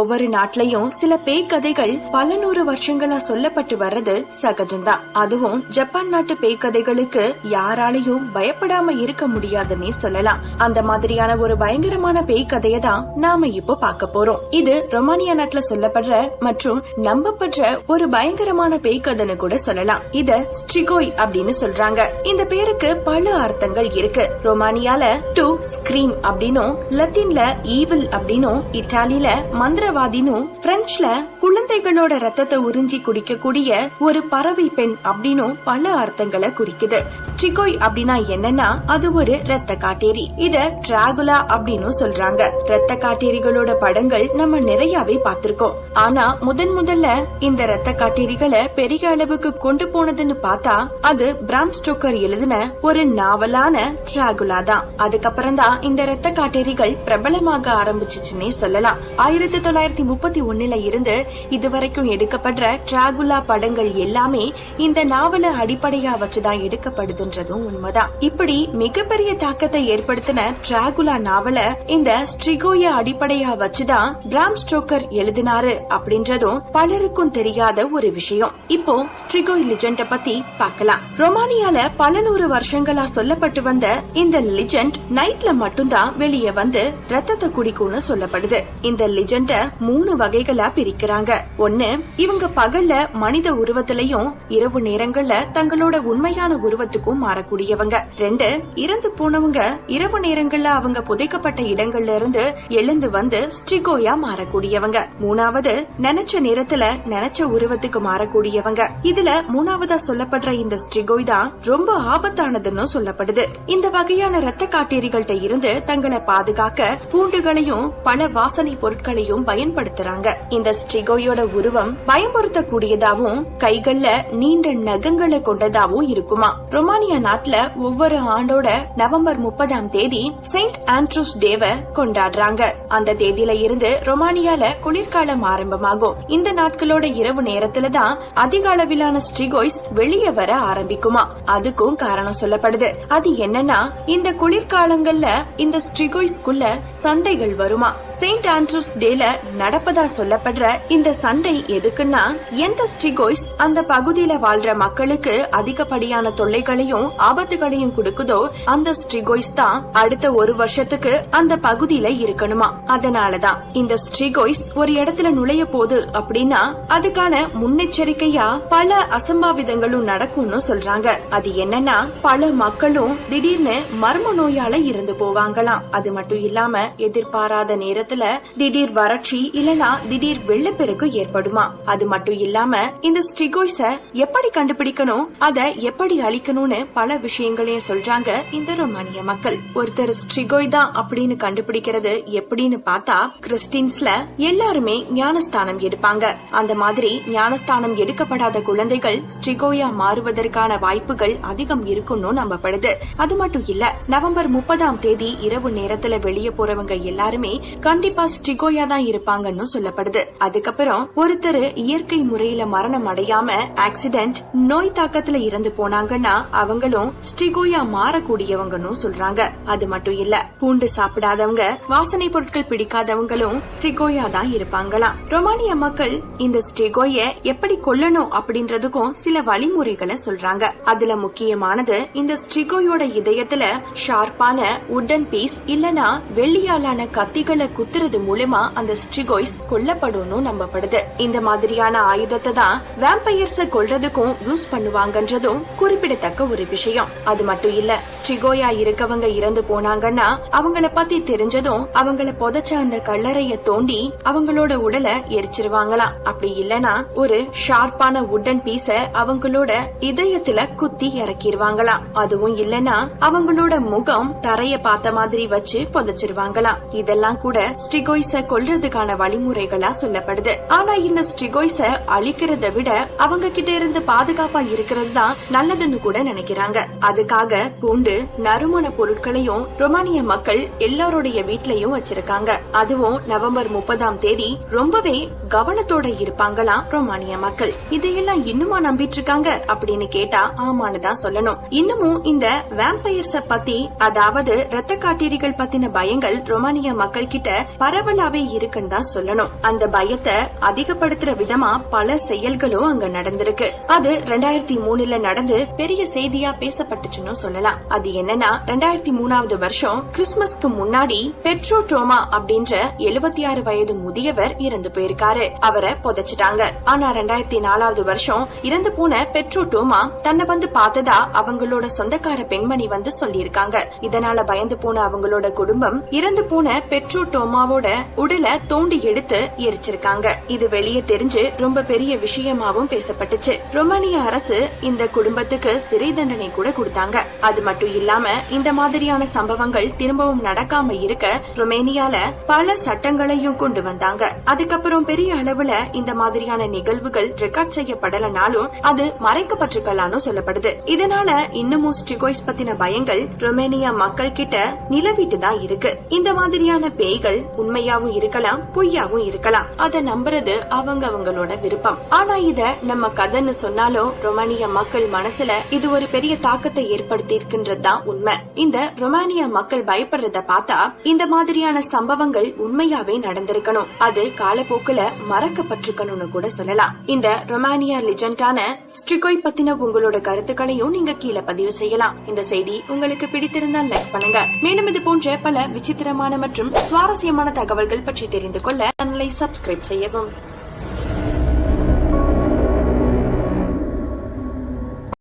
ஒவ்வொரு நாட்டிலையும் சில பேய் கதைகள் பல நூறு வருஷங்களா சொல்லப்பட்டு வர்றது சகஜம்தான். அதுவும் ஜப்பான் நாட்டு பேய் கதைகளுக்கு யாராலையும் பயப்படாம இருக்க முடியாதுன்னு சொல்லலாம். அந்த மாதிரியான ஒரு பயங்கரமான பேய் கதையை தான் நாம இப்போ பார்க்க போறோம். இது ரொமானியா நாட்டுல சொல்லப்படுற மற்றும் நம்பப்படுற ஒரு பயங்கரமான பேய் கதைன்னு கூட சொல்லலாம். இத ஸ்ட்ரிகோய் அப்படின்னு சொல்றாங்க. இந்த பேருக்கு பல அர்த்தங்கள் இருக்கு. ரொமானியால டு ஸ்கிரீம் அப்படின்னும், லத்தீன்ல ஈவில் அப்படின்னும், இத்தாலியில மந்திரவாதினும், பிரெஞ்சுல குழந்தைகளோட ரத்தத்தை உறிஞ்சி குடிக்கக்கூடிய ஒரு பறவை பெண் அப்படின்னும் பல அர்த்தங்களை குறிக்குது. ஸ்ட்ரிகோய் அப்படின்னா என்னன்னா அது ஒரு ரத்த காட்டேரி. இத டிராகுலா அப்படின்னு சொல்றாங்க. ரத்த காட்டேரிகளோட படங்கள் நம்ம நிறையவே பார்த்திருக்கோம். ஆனா முதல்ல இந்த ரத்த காட்டேரிகளை பெரிய அளவுக்கு கொண்டு போனதுன்னு பார்த்தா அது பிராம் ஸ்டோக்கர் எழுதின ஒரு நாவலான டிராகுலா தான். அதுக்கப்புறம் தான் இந்த ரத்த காட்டேரிகள் பிரபலமாக ஆரம்பிச்சுச்சுன்னே சொல்லலாம். 1931 இருந்து இதுவரைக்கும் எடுக்கப்படுற டிராகுலா படங்கள் எல்லாமே இந்த நாவலை அடிப்படையா வச்சுதான் எடுக்கப்படுதுன்றதும் உண்மைதான். இப்படி மிகப்பெரிய தாக்கத்தை ஏற்படுத்தின டிராகுலா நாவல இந்த ஸ்ட்ரிகோய அடிப்படையா வச்சுதான் பிராம் ஸ்டோக்கர் எழுதினாரு அப்படின்றதும் பலருக்கும் தெரியாத ஒரு விஷயம். இப்போ ஸ்ட்ரிகோய் லிஜெண்ட பத்தி பார்க்கலாம். ரொமானியால பல நூறு வருஷங்களா சொல்லப்பட்டு வந்த இந்த லிஜெண்ட் நைட்ல மட்டும்தான் வெளியே வந்து ரத்தத்தை குடிக்கும்னு சொல்லப்படுது. இந்த லிஜெண்ட 3 வகைகளா பிரிக்கிறாங்க. ஒன்னு, இவங்க பகல்ல மனித உருவத்திலையும் இரவு நேரங்கள்ல தங்களோட உண்மையான உருவத்துக்கும் மாறக்கூடியவங்க. 2, இறந்து போனவங்க இரவு நேரங்கள்ல அவங்க புதைக்கப்பட்ட இடங்கள்ல இருந்து எழுந்து வந்து ஸ்ட்ரிகோயா மாறக்கூடியவங்க. 3வது, நினைச்ச நேரத்துல நினைச்ச உருவத்துக்கு மாறக்கூடியவங்க. இதுல 3வதா சொல்லப்படுற இந்த ஸ்ட்ரிகோய் தான் ரொம்ப ஆபத்தானதுன்னு சொல்லப்படுது. இந்த வகையான ரத்த காட்டேரிகள்ட்ட இருந்து தங்களை பாதுகாக்க பூண்டுகளையும் பல வாசனை பொருட்களையும் பயன்படுத்துறாங்க. இந்த ஸ்ட்ரிகோயோட உருவம் பயன்படுத்தக்கூடியதாவும் கைகள்ல நீண்ட நகங்களை கொண்டதாவும் இருக்குமா. ரொமானியா நாட்டுல ஒவ்வொரு ஆண்டோட நவம்பர் 30ஆம் தேதி செயின்ட் ஆண்ட்ரூஸ் டேவை கொண்டாடுறாங்க. அந்த தேதியில இருந்து ரொமானியால குளிர்காலம் ஆரம்பமாகும். இந்த நாட்களோட இரவு நேரத்துல தான் அதிக அளவிலான ஸ்ட்ரிகோய்ஸ் வெளியே வர ஆரம்பிக்குமா. அதுக்கும் காரணம் சொல்லப்படுது. அது என்னன்னா இந்த குளிர்காலங்கள்ல இந்த ஸ்ட்ரிகோய்ஸ்குள்ள சண்டைகள் வருமா. செயின்ட் ஆண்ட்ரூஸ் டேல நடப்பதா சொல்லப்படுற இந்த சண்டை எதுக்குன்னா எந்த ஸ்ட்ரிகோய்ஸ் அந்த பகுதியில வாழ்ற மக்களுக்கு அதிகப்படியான தொல்லைகளையும் ஆபத்துகளையும் கொடுக்குதோ அந்த ஸ்ட்ரிகோய்ஸ் தான் அடுத்த ஒரு வருஷத்துக்கு அந்த பகுதியில இருக்கணுமா. அதனாலதான் இந்த ஸ்ட்ரிகோய்ஸ் ஒரு இடத்துல நுழைய போகுது அப்படின்னா அதுக்கான முன்னெச்சரிக்கையா பல அசம்பாவிதங்களும் நடக்கும்னு சொல்றாங்க. அது என்னன்னா பல மக்களும் திடீர்னு மர்ம நோயால இருந்து போவாங்களாம். அது மட்டும் இல்லாம எதிர்பாராத நேரத்துல திடீர் வறட்சி இல்லனா திடீர் வெள்ளப்பெருக்கு ஏற்படுமா. அது மட்டும் இல்லாம இந்த ஸ்ட்ரிகோய்ஸ எப்படி கண்டுபிடிக்கணும், அத எப்படி அழிக்கணும்னு பல விஷயங்களையும் சொல்றாங்க இந்த ரொமானிய மக்கள். ஒருத்தர் ஸ்ட்ரிகோய் தான் அப்படின்னு கண்டுபிடிக்கிறது எப்படின்னு பார்த்தா கிறிஸ்டின்ஸ்ல எல்லாருமே ஞானஸ்தானம் எடுப்பாங்க. அந்த மாதிரி ஞானஸ்தானம் எடுக்கப்படாத குழந்தைகள் ஸ்ட்ரிகோயா மாறுவதற்கான வாய்ப்புகள் அதிகம் இருக்குன்னு நம்பப்படுது. அது மட்டும் இல்ல, நவம்பர் 30ஆம் தேதி இரவு நேரத்துல வெளியே போறவங்க எல்லாருமே கண்டிப்பா ஸ்ட்ரிகோயா தான் இருப்பாங்கன்னு சொல்லப்படுது. அதுக்கப்புறம் ஒருத்தர் இயற்கை முறையில மரணம் அடையாம ஆக்சிடென்ட் நோய் தாக்கத்துல இறந்து போனாங்கன்னா அவங்களும் ஸ்ட்ரிகோயா மாறக்கூடியவங்கன்னு சொல்றாங்க. அது மட்டும் இல்ல, பூண்டு சாப்பிடாதவங்க, வாசனை பொருட்கள் பிடிக்காதவங்களும் ஸ்ட்ரிகோயா தான் இருப்பாங்களாம். ரொமானிய மக்கள் இந்த ஸ்ட்ரிகோய எப்படி கொல்லணும் அப்படின்றதுக்கும் சில வழிமுறைகளை சொல்றாங்க. அதுல முக்கியமானது இந்த ஸ்ட்ரிகோயோட இதயத்துல ஷார்ப்பான உட்டன் பீஸ் இல்லனா வெள்ளியாலான கத்திகளை குத்துறது மூலமா அந்த ஸ்ட்ரிகோய்ஸ் கொல்லப்படும் நம்பப்படுது. இந்த மாதிரியான ஆயுதத்தை தான் வேம்பயர்ஸ கொல்றதுக்கும் யூஸ் பண்ணுவாங்கன்றதும் குறிப்பிடத்தக்க ஒரு விஷயம். அது மட்டும் இல்ல, ஸ்ட்ரிகோயா இருக்கவங்க இறந்து போனாங்கன்னா அவங்கள பத்தி தெரிஞ்சதும் அவங்கள புதைச்ச அந்த கல்லறைய தோண்டி அவங்களோட உடலை எரிச்சிருவாங்களாம். அப்படி இல்லனா ஒரு ஷார்ப்பான உட்டன் பீஸ அவங்களோட இதயத்துல குத்தி இறக்கிடுவாங்களாம். அதுவும் இல்லனா அவங்களோட முகம் தரைய பார்த்த மாதிரி வச்சு புதைச்சிருவாங்களாம். இதெல்லாம் கூட ஸ்ட்ரிகோய்ஸ கொல்றதுக்கான வழிமுறைகளா சொல்லப்படுது. ஆனா இந்த ஸ்ட்ரிகோய்ஸ அழிக்கிறத விட அவங்க கிட்ட இருந்து பாதுகாப்பா இருக்கிறது தான் நல்லதுன்னு கூட நினைக்கிறாங்க. அதுக்காக பூண்டு, நறுமண பொருட்களையும் ரொமானிய மக்கள் எல்லாருடைய வீட்லயும் வச்சிருக்காங்க. அதுவும் நவம்பர் 30ஆம் தேதி ரொம்பவே கவனத்தோட இருப்பாங்களாம் ரொமானிய மக்கள். இதையெல்லாம் இன்னுமா நம்பிட்டு இருக்காங்க அப்படின்னு கேட்டா ஆமான்னு தான் சொல்லணும். இன்னமும் இந்த வேம்பயர்ஸ பத்தி, அதாவது ரத்த காட்டேரிகள் பத்தின பயங்கள் ரொமானிய மக்கள் கிட்ட பரவலாவே இருக்குன்னு இருக்குன்னு தான் சொல்லணும். அந்த பயத்தை அதிகப்படுத்துற விதமா பல செயல்களும் அங்க நடந்திருக்கு. அது 2003 நடந்து பெரிய செய்தியா பேசப்பட்டுச்சுன்னு சொல்லலாம். அது என்னன்னா 2003 வருஷம் கிறிஸ்துமஸ்க்கு முன்னாடி பெட்ரோ டோமா அப்படின்ற 76 வயது முதியவர் இறந்து போயிருக்காரு. அவரை புதைச்சிட்டாங்க. ஆனா 2004 வருஷம் இறந்து போன பெட்ரோ டோமா தன்னை வந்து பார்த்ததா அவங்களோட சொந்தக்கார பெண்மணி வந்து சொல்லியிருக்காங்க. இதனால பயந்து போன அவங்களோட குடும்பம் இறந்து போன பெட்ரோ டோமாவோட உடலை தோண்டி எடுத்து எரிச்சிருக்காங்க. இது வெளியே தெரிஞ்சு ரொம்ப பெரிய விஷயமாவும் பேசப்பட்டுச்சு. ரொமானிய அரசு இந்த குடும்பத்துக்கு சிறை தண்டனை கூட கொடுத்தாங்க. அது மட்டும் இல்லாம இந்த மாதிரியான சம்பவங்கள் திரும்பவும் நடக்காம இருக்க ரொமேனியால பல சட்டங்களையும் கொண்டு வந்தாங்க. அதுக்கப்புறம் பெரிய அளவுல இந்த மாதிரியான நிகழ்வுகள் ரெக்கார்ட் செய்யப்படலனாலும் அது மறைக்கப்பட்டிருக்கலாம்னு சொல்லப்படுது. இதனால இன்னமும் ஸ்ட்ரிகோய்ஸ் பத்தின பயங்கள் ரொமேனியா மக்கள் கிட்ட நிலவிட்டு தான் இருக்கு. இந்த மாதிரியான பேய்கள் உண்மையாவும் இருக்கலாம், பொய்யாவும் இருக்கலாம். அத நம்புறது அவங்களோட விருப்பம். ஆனா இத நம்ம கதைன்னு சொன்னாலும் ரொமானிய மக்கள் மனசுல இது ஒரு பெரிய தாக்கத்தை ஏற்படுத்தி இருக்கின்றதுதான் உண்மை. இந்த ரொமானிய மக்கள் பயப்படுறத பார்த்தா இந்த மாதிரியான சம்பவங்கள் உண்மையாவே நடந்திருக்கணும். அது காலப்போக்குல மறக்கப்பட்டிருக்கணும்னு கூட சொல்லலாம். இந்த ரொமானியா லிஜெண்டான ஸ்ட்ரிகோய் பத்தின உங்களோட கருத்துக்களையும் நீங்க கீழே பதிவு செய்யலாம். இந்த செய்தி உங்களுக்கு பிடித்திருந்தால் லைக் பண்ணுங்க. மேலும் இது போன்ற பல விசித்திரமான மற்றும் சுவாரஸ்யமான தகவல்கள் பற்றி தெரிந்து கொள்ள சேனலை சப்ஸ்கிரைப் செய்யவும்.